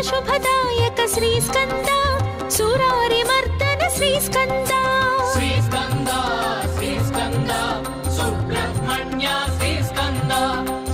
శుభదాయక శ్రీ స్కంద సురారి మర్దన శ్రీ స్కంద శ్రీ స్కంద శ్రీ స్కంద సుబ్రహ్మణ్య శ్రీ స్కంద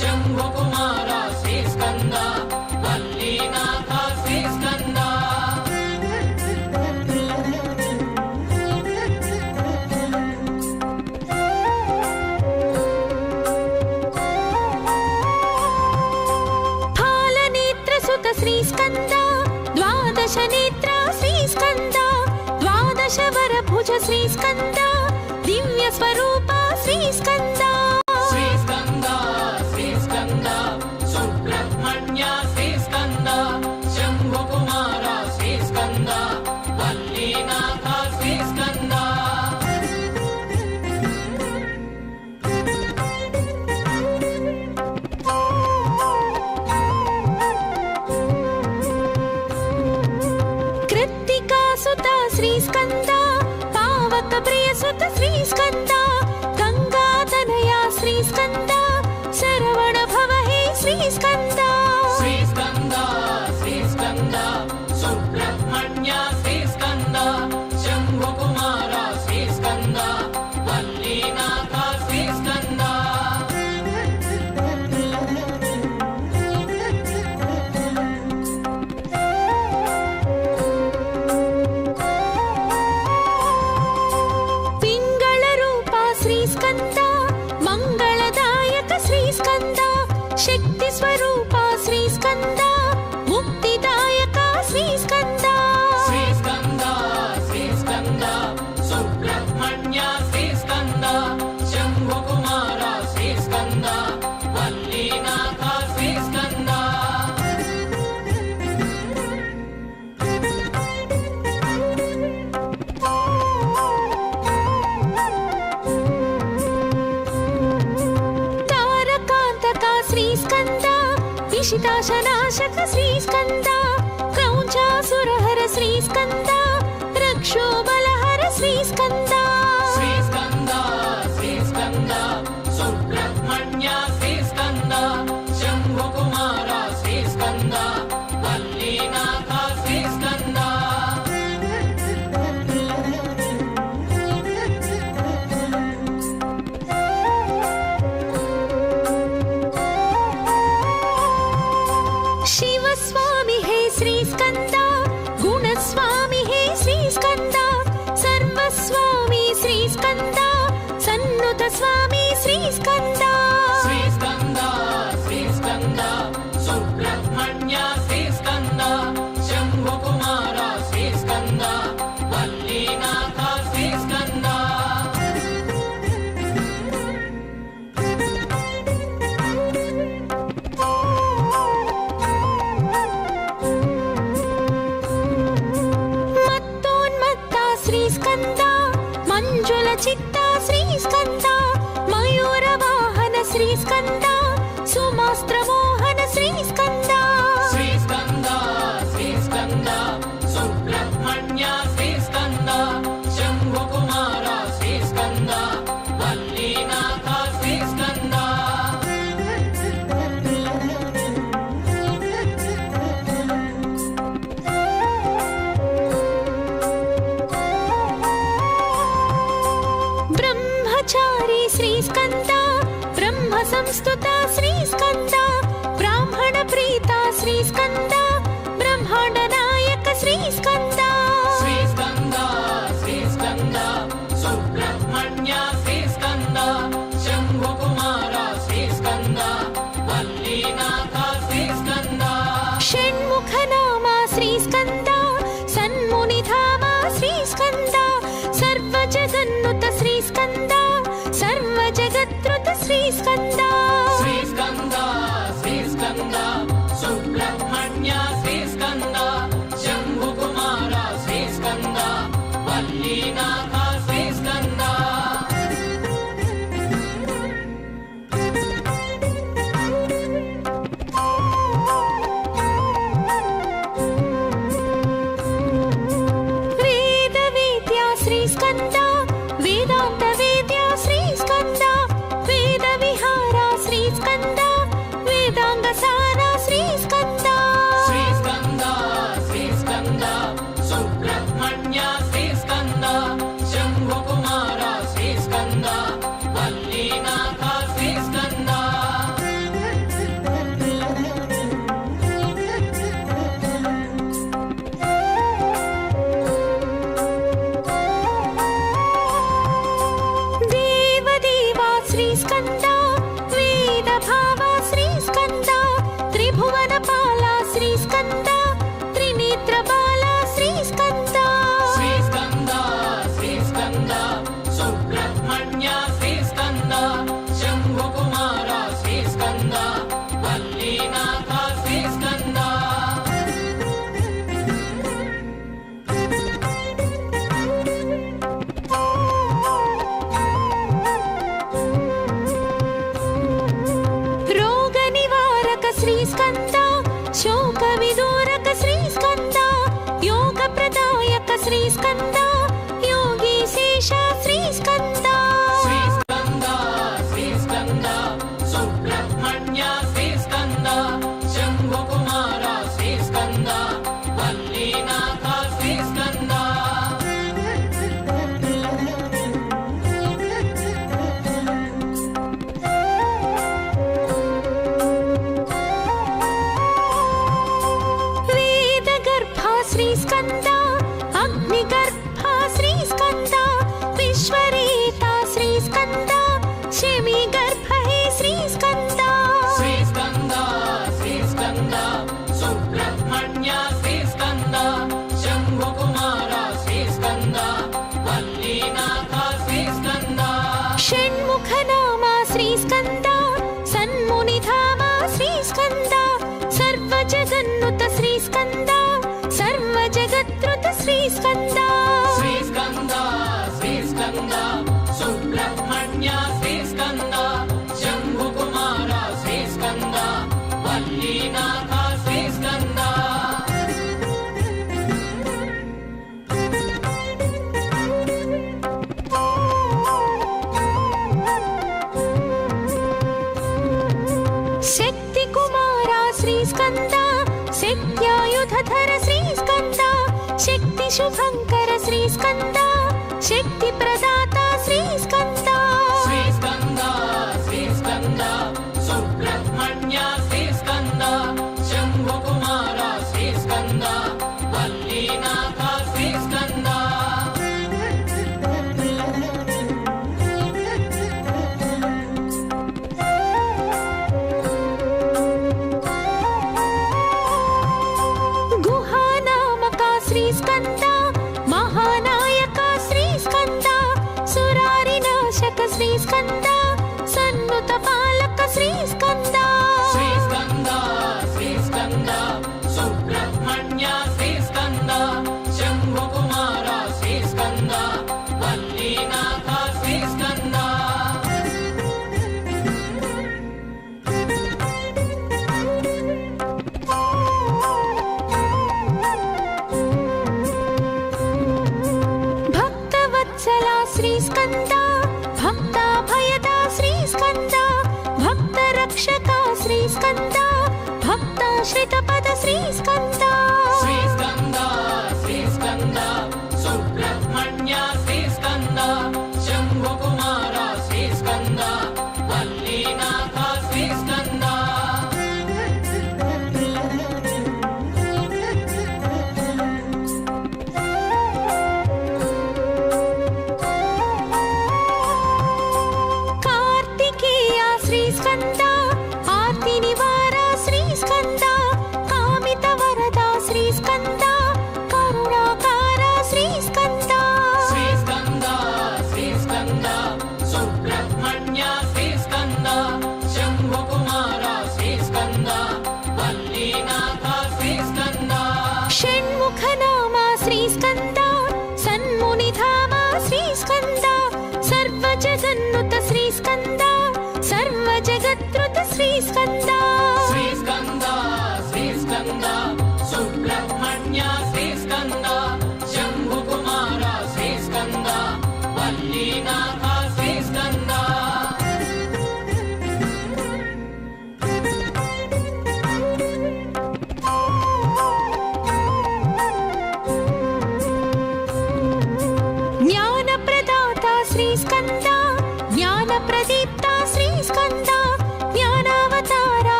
శంభు కుమార శ్రీ స్కంద వల్లీనాథ శ్రీ స్కంద ఫాలనేత్ర సుత శ్రీ స్కంద ద్వాదశ నేత్ర శ్రీ స్కంద ద్వాదశ వర భుజ శ్రీ స్కంద దివ్య స్వరూప శ్రీ స్కంద శ్రీ స్కంద శ్రీ స్కంద సుబ్రహ్మణ్య శ్రీ స్కంద శంభు కుమార శ్రీ స్కంద వల్లీనాథ శ్రీ స్కంద శ్రీ స్కంద పావక ప్రియ సుత శ్రీ స్కంద గంగా తనయ శ్రీ స్కంద శరవణ భవ హే శ్రీ స్కంద శ్రీ స్కంద శ్రీ స్కంద సుబ్రహ్మణ్య శ్రీ స్కంద శంభు కుమార శ్రీ స్కంద వల్లీనాథ శ్రీ స్కంద మంగళదాయక శ్రీ స్కంద శక్తి స్వరూప శ్రీ స్కంద ముక్తిదాయక శ్రీ స్కంద శ్రీ స్కంద శ్రీ స్కంద సుబ్రహ్మణ్య శ్రీ స్కంద శంభు కుమార శ్రీ స్కంద వల్లీనాథ శ్రీ స్కంద విషితాశనాశక శ్రీ స్కంద క్రౌంచాసురహర శ్రీ స్కంద రక్షోబలహర శ్రీ స్కంద శ్రీ స్కంద శ్రీ స్కంద సుబ్రహ్మణ్య శ్రీ స్కంద శంభు కుమార శ్రీ స్కంద వల్లీనాథ శ్రీ స్కంద शिवस्वामी हे श्री स्कंद गुणस्वामी हे श्री स्कंद सर्वस्वामी श्री स्कंद सन्नुत स्वामी श्री स्कंद శ్రీ స్కంద శ్రీ స్కంద సుబ్రహ్మణ్య శ్రీ స్కంద శంభు కుమార శ్రీ స్కంద వల్లీనాథ శ్రీ స్కంద మంజుల చిత్త శ్రీ స్కంద మయూర వాహన శ్రీ స్కంద సుమాస్త్ర మోహన శ్రీ స్కంద శ్రీ స్కంద శ్రీ స్కంద సుబ్రహ్మణ్య శ్రీ స్కంద శంభు కుమార శ్రీ స్కంద వల్లీనాథ శ్రీ స్కంద బ్రహ్మచారి శ్రీ స్కంద బ్రహ్మ సంస్తుత శ్రీ స్కంద బ్రాహ్మణ ప్రియ శ్రీస్కంద వల్లీనాథ శ్రీస్కంద షణ్ముఖనామ శ్రీస్కంద సన్మునిధామ శ్రీస్కంద సర్వజగన్నుత శ్రీస్కంద సర్వజగత్రుత శ్రీస్కంద శ్రీస్కంద శ్రీస్కంద సుబ్రహ్మణ్య శ్రీస్కంద శంభుకుమార శ్రీస్కంద వల్లీనాథ శ్రీస్కంద వేద వేద్య శ్రీస్కంద వేదాంత వేద్య శ్రీస్కంద వేద విహార శ్రీస్కంద వేదాంగ సార శ్రీస్కంద శ్రీస్కంద శ్రీస్కంద సుబ్రహ్మణ్య శ్రీస్కంద శంభుకుమార శ్రీస్కంద వల్లీనాథ శ్రీస్కంద దేవదేవా శ్రీస్కంద వేద భావ శ్రీస్కంద త్రిభువన పాల శ్రీస్కంద త్రినేత్ర బాల శ్రీస్కంద శ్రీస్కంద శ్రీస్కంద సుబ్రహ్మణ్య శ్రీస్కంద శంభుకుమార శ్రీస్కంద వల్లీనాథ శ్రీస్కంద రోగ నివారక శ్రీస్కంద శోక విదూరక శ్రీస్కంద యోగ ప్రదాయక శ్రీస్కంద యోగీశేష శ్రీస్కంద శ్రీస్కంద శ్రీస్కంద సుబ్రహ్మణ్య శ్రీస్కంద శంభుకుమార శ్రీస్కంద వల్లీనాథ శ్రీస్కంద వేద గర్భ శ్రీస్కంద అగ్ని గర్భ శ్రీస్కంద విశ్వరేత శ్రీస్కంద శమి గర్భ హే శ్రీస్కంద శ్రీస్కంద శ్రీస్కంద సుబ్రహ్మణ్య శ్రీస్కంద శంభుకుమార శ్రీస్కంద వల్లీనాథ శ్రీస్కంద షణ్ముఖనామ శ్రీస్కంద సన్మునిధామ శ్రీస్కంద సర్వజగన్నుత శ్రీస్కంద సర్వజగత్రుత శ్రీస్కంద శ్రీస్కంద శ్రీస్కంద సుబ్రహ్మణ్య శ్రీస్కంద శంభుకుమార శ్రీస్కంద వల్లీనాథ శ్రీస్కంద శక్తి కుమార శ్రీస్కంద శక్త్యాయుధర శ్రీస్కంద శక్తి శుభంకర శ్రీస్కంద శక్తి ప్రదాత శ్రీస్కంద శ్రీస్కంద శ్రీస్కంద సుబ్రహ్మణ్య శ్రీస్కంద శంభుకుమార శ్రీస్కంద వల్లీనాథ శ్రీస్కంద గుహానామక శ్రీస్కంద మహానాయక శ్రీస్కంద సురారినాశక శ్రీస్కంద సన్నుత పాలక శ్రీస్కంద శ్రీస్కంద శ్రీస్కంద సుబ్రహ్మణ్య శ్రీస్కంద శంభుకుమార శ్రీస్కంద వల్లీనాథ శ్రీస్కంద భక్తవత్సల శ్రీస్కంద భక్తాభయద శ్రీస్కంద భక్తరక్షక శ్రీస్కంద భక్తాశ్రిత పద శ్రీస్కంద శ్రీస్కంద శ్రీస్కంద సుబ్రహ్మణ్య శ్రీస్కంద శంభుకుమార శ్రీస్కంద వల్లీనాథ శ్రీస్కంద కార్తికేయ శ్రీస్కంద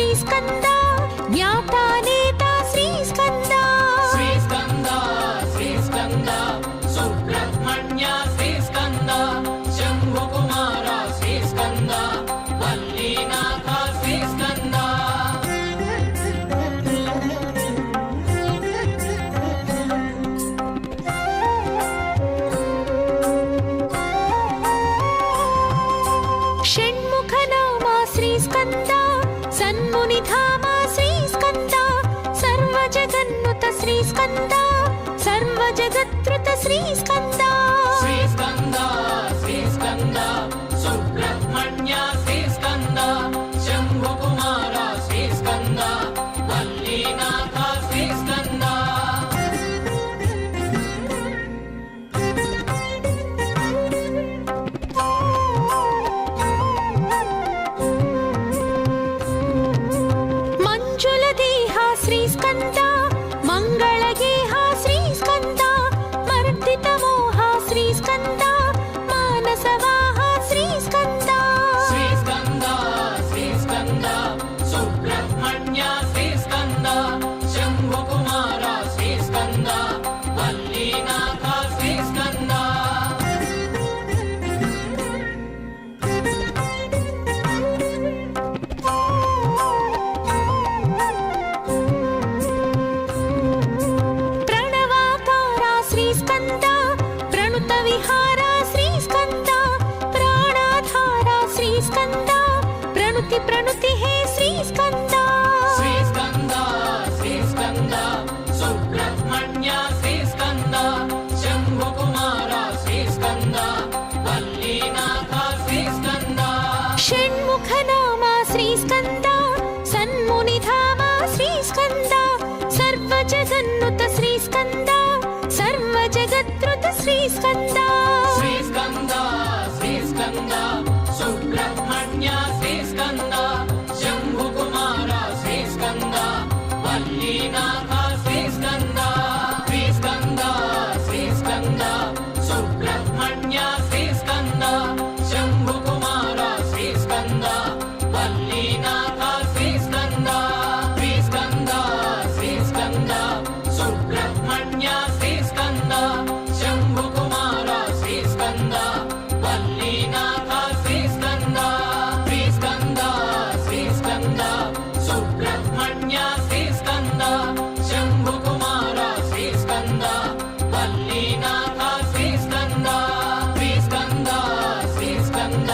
శ్రీస్కంద జ్ఞాతా నేత శ్రీస్కంద శ్రీస్కంద శ్రీస్కంద సుబ్రహ్మణ్య శ్రీస్కంద శంభుకుమార శ్రీస్కంద వల్లీనాథ శ్రీస్కంద షణ్ముఖనామా శ్రీస్కంద సన్మునిధామ శ్రీస్కంద సర్వజగన్నుత శ్రీస్కంద సర్వజగత్రుత శ్రీస్కంద శ్రీస్కంద శ్రీస్కంద సుబ్రహ్మణ్య శ్రీస్కంద శంభుకుమార శ్రీస్కంద వల్లీనాథ శ్రీస్కంద మంజుల దేహ శ్రీస్కంద మంగళగేహ శ్రీస్కంద మర్దిత మోహ శ్రీస్కంద మానసవాహ శ్రీస్కంద శ్రీస్కంద శ్రీస్కంద సుబ్రహ్మణ్య శ్రీస్కంద శంభుకుమార శ్రీస్కంద వల్లీనాథ శ్రీస్కంద ప్రణవాకార శ్రీస్కంద ప్రణుత విహార శ్రీస్కంద ప్రాణాధార శ్రీస్కంద ప్రణుతి ప్రణుతి హే శ్రీస్కంద శ్రీస్కంద శ్రీస్కంద సుబ్రహ్మణ్య శ్రీస్కంద శంభుకుమార శ్రీస్కంద వల్లీనాథ శ్రీస్కంద షణ్ముఖనామ శ్రీస్కంద సన్మునిధామ శ్రీస్కంద సర్వజగన్నుత శ్రీస్కంద సర్వజగత్రుత శ్రీస్కంద శ్రీస్కంద శ్రీస్కంద సుబ్రహ్మణ్య శ్రీస్కంద శంభుకుమార శ్రీస్కంద వల్లీనాథ శ్రీస్కంద శ్రీస్కంద శ్రీస్కంద సుబ్రహ్మణ్య శ్రీస్కంద శంభుకుమార శ్రీస్కంద వల్లీనాథ శ్రీస్కంద శ్రీస్కంద శ్రీస్కంద సుబ్రహ్మణ్య శ్రీస్కంద వల్లీనాథ శ్రీస్కంద శ్రీస్కంద శ్రీస్కంద సుబ్రహ్మణ్య శ్రీస్కంద వల్లీనాథ శ్రీస్కంద శ్రీస్కంద శ్రీస్కంద సుబ్రహ్మణ్య శ్రీస్కంద వల్లీనాథ శ్రీస్కంద శ్రీస్కంద శ్రీస్కంద శ్రీస్కంద సుబ్రహ్మణ్య శ్రీస్కంద వల్లీనాథ శ్రీస్కంద శ్రీస్కంద శ్రీస్కంద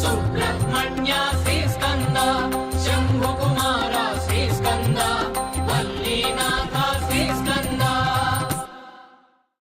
సుబ్రహ్మణ్య శ్రీస్కంద వల్లీనాథ శ్రీస్కంద శ్రీస్కంద శ్రీస్కంద సుబ్రహ్మణ్య శ్రీస్కంద వల్లీనాథ శ్రీస్కంద శ్రీస్కంద శ్రీస్కంద సుబ్రహ్మణ్య శ్రీస్కంద వల్లీనాథ శ్రీస్కంద